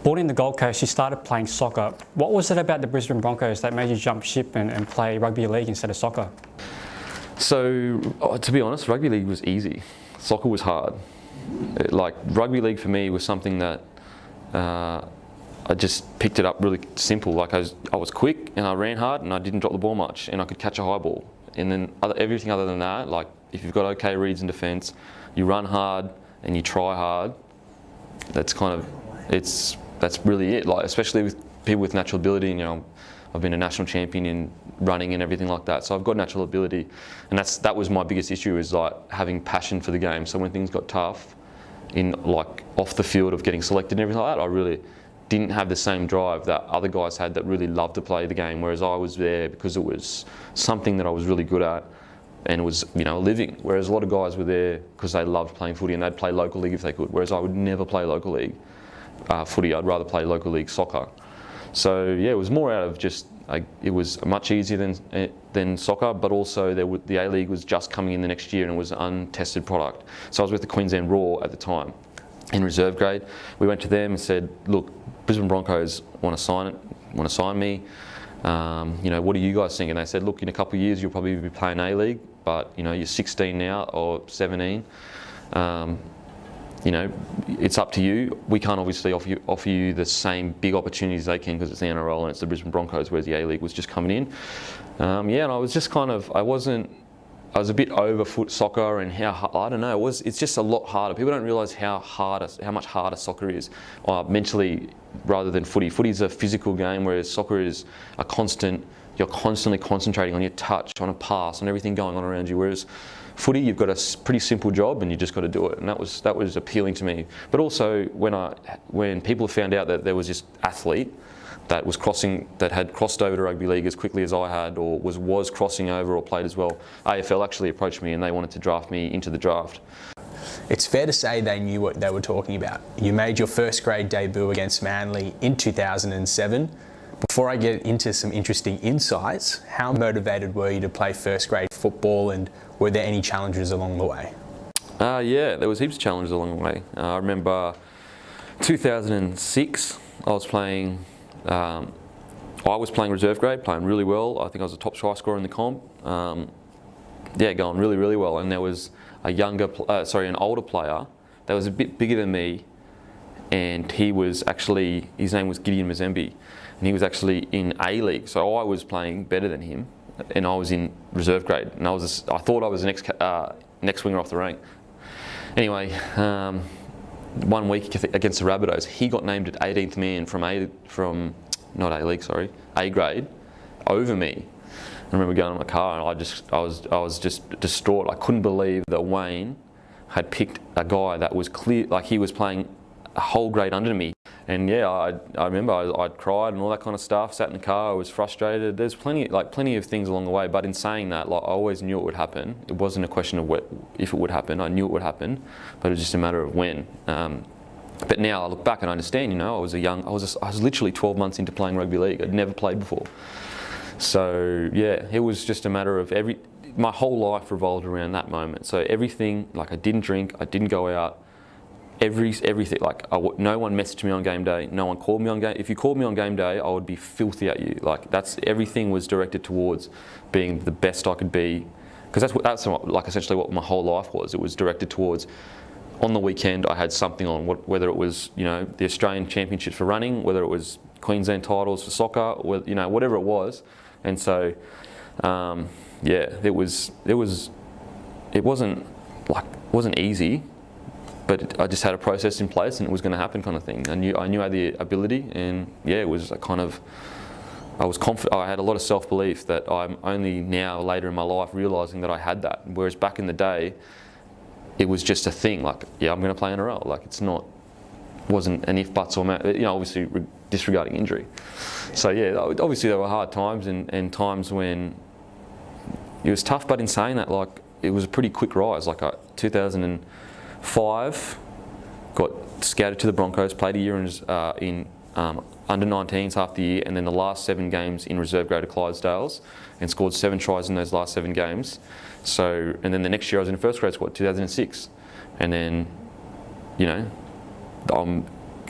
Born in the Gold Coast, you started playing soccer. What was it about the Brisbane Broncos that made you jump ship and play rugby league instead of soccer? So, to be honest, rugby league was easy. Soccer was hard. Rugby league for me was something that I just picked it up really simple. Like I was quick and I ran hard and I didn't drop the ball much and I could catch a high ball. And then everything other than that, like if you've got okay reads in defence, you run hard and you try hard. That's really it. Like especially with people with natural ability. You know, I've been a national champion in running and everything like that. So I've got natural ability, and that was my biggest issue, is like having passion for the game. So when things got tough, in like off the field of getting selected and everything like that, I really didn't have the same drive that other guys had that really loved to play the game. Whereas I was there because it was something that I was really good at, and it was, you know, a living. Whereas a lot of guys were there because they loved playing footy and they'd play local league if they could. Whereas I would never play local league footy. I'd rather play local league soccer. So yeah, it was more out of just it was much easier than soccer, but also the A-League was just coming in the next year and it was an untested product. So I was with the Queensland Raw at the time in reserve grade. We went to them and said, look, Brisbane Broncos want to sign me. You know, what do you guys think? And they said, look, in a couple of years you'll probably be playing A-League, but you know, you're 16 now or 17. You know, it's up to you. We can't obviously offer you the same big opportunities they can because it's the NRL and it's the Brisbane Broncos, whereas the A-League was just coming in. Yeah, and I was just I was a bit over foot soccer and I don't know, it's just a lot harder. People don't realise how much harder soccer is mentally rather than footy. Footy is a physical game, whereas soccer is you're constantly concentrating on your touch, on a pass, on everything going on around you. Whereas footy, you've got a pretty simple job and you just got to do it, and that was appealing to me. But also when people found out that there was this athlete that had crossed over to rugby league as quickly as I had, or was crossing over or played as well, AFL actually approached me and they wanted to draft me into the draft. It's fair to say they knew what they were talking about. You made your first grade debut against Manly in 2007. Before I get into some interesting insights, how motivated were you to play first grade football, and were there any challenges along the way? Yeah, there was heaps of challenges along the way. I remember 2006, I was playing reserve grade, playing really well. I think I was a top try scorer in the comp. Yeah, going really, really well. And there was an older player that was a bit bigger than me, and his name was Gideon Mazembe, and he was actually in A-League. So I was playing better than him, and I was in reserve grade, and I thought I was the next winger off the rank. Anyway, 1 week against the Rabbitohs, he got named at 18th man A grade over me. I remember going in my car and I was just distraught. I couldn't believe that Wayne had picked a guy that was clear, like he was playing a whole grade under me. And yeah, I remember I'd cried and all that kind of stuff, sat in the car, I was frustrated. There's plenty of things along the way, but in saying that, like, I always knew it would happen. It wasn't a question of if it would happen, I knew it would happen, but it was just a matter of when. But now I look back and I understand, you know, I was literally 12 months into playing rugby league. I'd never played before. So yeah, it was just a matter of my whole life revolved around that moment. So everything, like I didn't drink, I didn't go out, everything, like no one messaged me on game day, no one called me on game. If you called me on game day, I would be filthy at you. Like everything was directed towards being the best I could be, because that's like essentially what my whole life was. It was directed towards, on the weekend I had something on, whether it was, you know, the Australian Championships for running, whether it was Queensland titles for soccer, you know, whatever it was. And so, yeah, it wasn't easy, but I just had a process in place and it was going to happen, kind of thing. I knew I had the ability, and yeah, it was I was confident. I had a lot of self-belief that I'm only now, later in my life, realising that I had that. Whereas back in the day, it was just a thing. Like, yeah, I'm going to play NRL. Like, wasn't an if, buts, or you know, obviously disregarding injury. So yeah, obviously there were hard times and times when it was tough. But in saying that, like, it was a pretty quick rise. Like 2005, got scouted to the Broncos, played a year in under 19s half the year, and then the last 7 games in reserve grade at Clydesdales, and scored 7 tries in those last 7 games. So, and then the next year I was in the first grade squad, 2006, and then, you know, I'm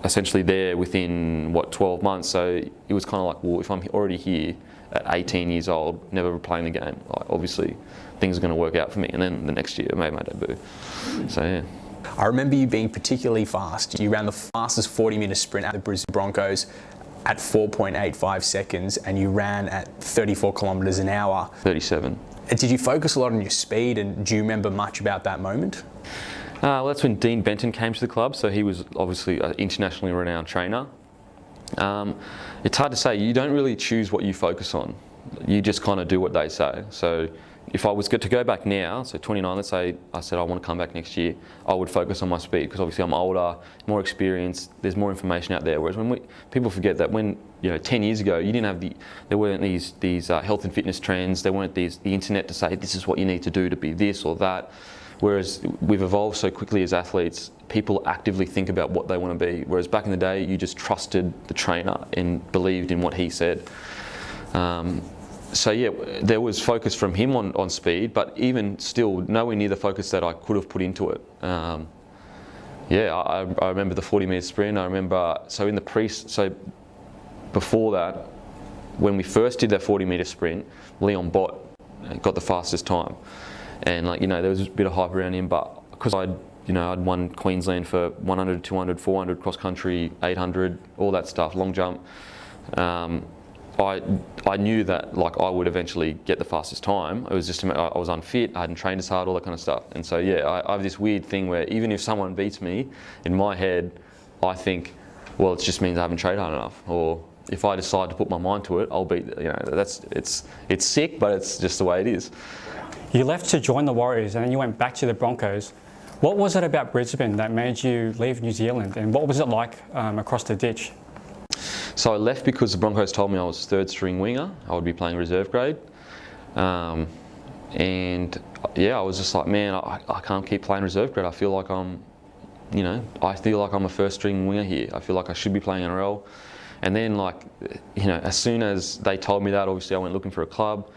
essentially there within, 12 months. So it was kind of like, well, if I'm already here at 18 years old, never playing the game, like obviously things are going to work out for me. And then the next year I made my debut. So yeah. I remember you being particularly fast. You ran the fastest 40-metre sprint at the Brisbane Broncos at 4.85 seconds, and you ran at 34 kilometres an hour. 37. Did you focus a lot on your speed, and do you remember much about that moment? Well, that's when Dean Benton came to the club, so he was obviously an internationally renowned trainer. It's hard to say. You don't really choose what you focus on. You just kind of do what they say. So if I was to go back now, so 29, let's say I said I want to come back next year, I would focus on my speed, because obviously I'm older, more experienced, there's more information out there. Whereas people forget that when, 10 years ago, you didn't have there weren't these health and fitness trends, there weren't the internet to say this is what you need to do to be this or that. Whereas we've evolved so quickly as athletes, people actively think about what they want to be. Whereas back in the day, you just trusted the trainer and believed in what he said. So yeah, there was focus from him on speed, but even still, nowhere near the focus that I could have put into it. I remember the 40-metre sprint. I remember, so before that, when we first did that 40-metre sprint, Leon Bott got the fastest time. And there was a bit of hype around him, but because I'd won Queensland for 100, 200, 400, cross country, 800, all that stuff, long jump. I knew that I would eventually get the fastest time. It was just I was unfit, I hadn't trained as hard, all that kind of stuff. And so yeah, I have this weird thing where even if someone beats me, in my head, I think, well, it just means I haven't trained hard enough. Or if I decide to put my mind to it, I'll beat. It's sick, but it's just the way it is. You left to join the Warriors and then you went back to the Broncos. What was it about Brisbane that made you leave New Zealand, and what was it like across the ditch? So I left because the Broncos told me I was third string winger. I would be playing reserve grade. And yeah, I was just like, man, I can't keep playing reserve grade. I feel like I'm a first string winger here. I feel like I should be playing NRL. And then as soon as they told me that, obviously I went looking for a club.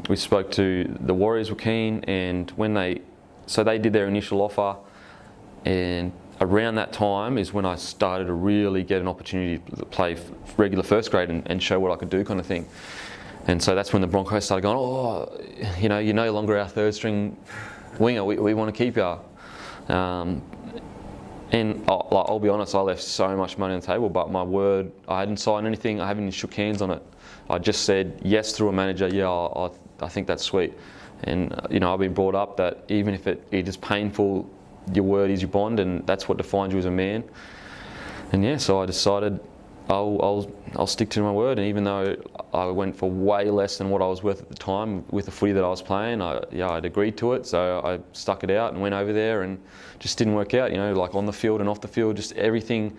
We spoke to the Warriors, were keen, and when they did their initial offer, and around that time is when I started to really get an opportunity to play regular first grade and show what I could do, kind of thing. And so that's when the Broncos started going, oh, you're no longer our third string winger, we want to keep you. And I'll be honest, I left so much money on the table, but my word, I hadn't signed anything, I haven't even shook hands on it. I just said yes through a manager, yeah, I think that's sweet. And I've been brought up that even if it is painful, your word is your bond, and that's what defines you as a man. And yeah, so I decided I'll stick to my word. And even though I went for way less than what I was worth at the time with the footy that I was playing, I'd agreed to it. So I stuck it out and went over there, and just didn't work out. On the field and off the field, just everything.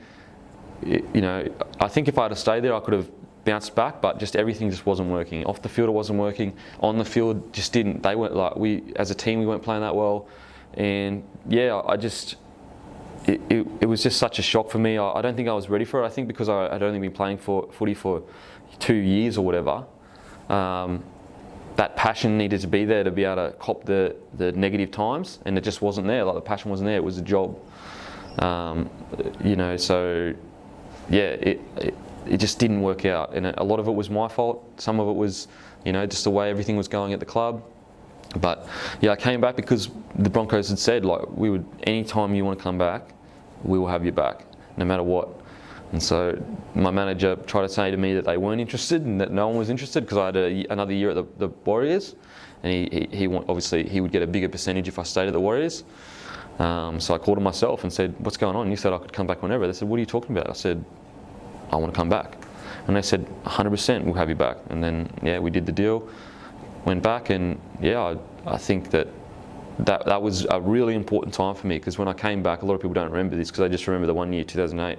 I think if I had stayed there, I could have bounced back, but just everything just wasn't working. Off the field, it wasn't working. On the field, just didn't. They weren't as a team, we weren't playing that well. And yeah, it was just such a shock for me. I don't think I was ready for it. I think because I had only been playing footy for 2 years or whatever, that passion needed to be there to be able to cop the negative times, and it just wasn't there. The passion wasn't there. It was a job. So yeah, it just didn't work out, and a lot of it was my fault. Some of it was, just the way everything was going at the club. But yeah, I came back because the Broncos had said, anytime you want to come back, we will have you back, no matter what. And so my manager tried to say to me that they weren't interested and that no one was interested, because I had another year at the Warriors, and he obviously he would get a bigger percentage if I stayed at the Warriors. So I called him myself and said, what's going on? You said I could come back whenever. They said, what are you talking about? I said, I want to come back. And they said, 100% we'll have you back. And then yeah, we did the deal. Went back, and yeah, I think that was a really important time for me, because when I came back, a lot of people don't remember this because they just remember the 1 year, 2008.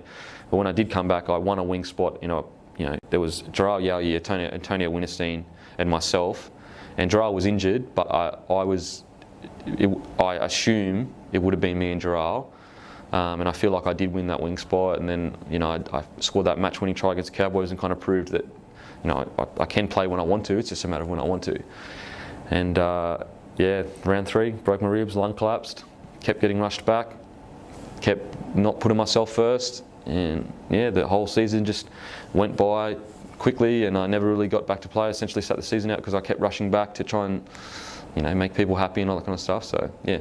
But when I did come back, I won a wing spot. There was Jarrell Yowie, Antonio Winterstein, and myself. And Jarrell was injured, but I assume it would have been me and Jarrell. And I feel like I did win that wing spot. And then I scored that match-winning try against the Cowboys and kind of proved that I can play when I want to. It's just a matter of when I want to. And yeah, round 3, broke my ribs, lung collapsed, kept getting rushed back. kept not putting myself first, and yeah, the whole season just went by quickly, and I never really got back to play. I essentially sat the season out because I kept rushing back to try and, make people happy and all that kind of stuff. So yeah.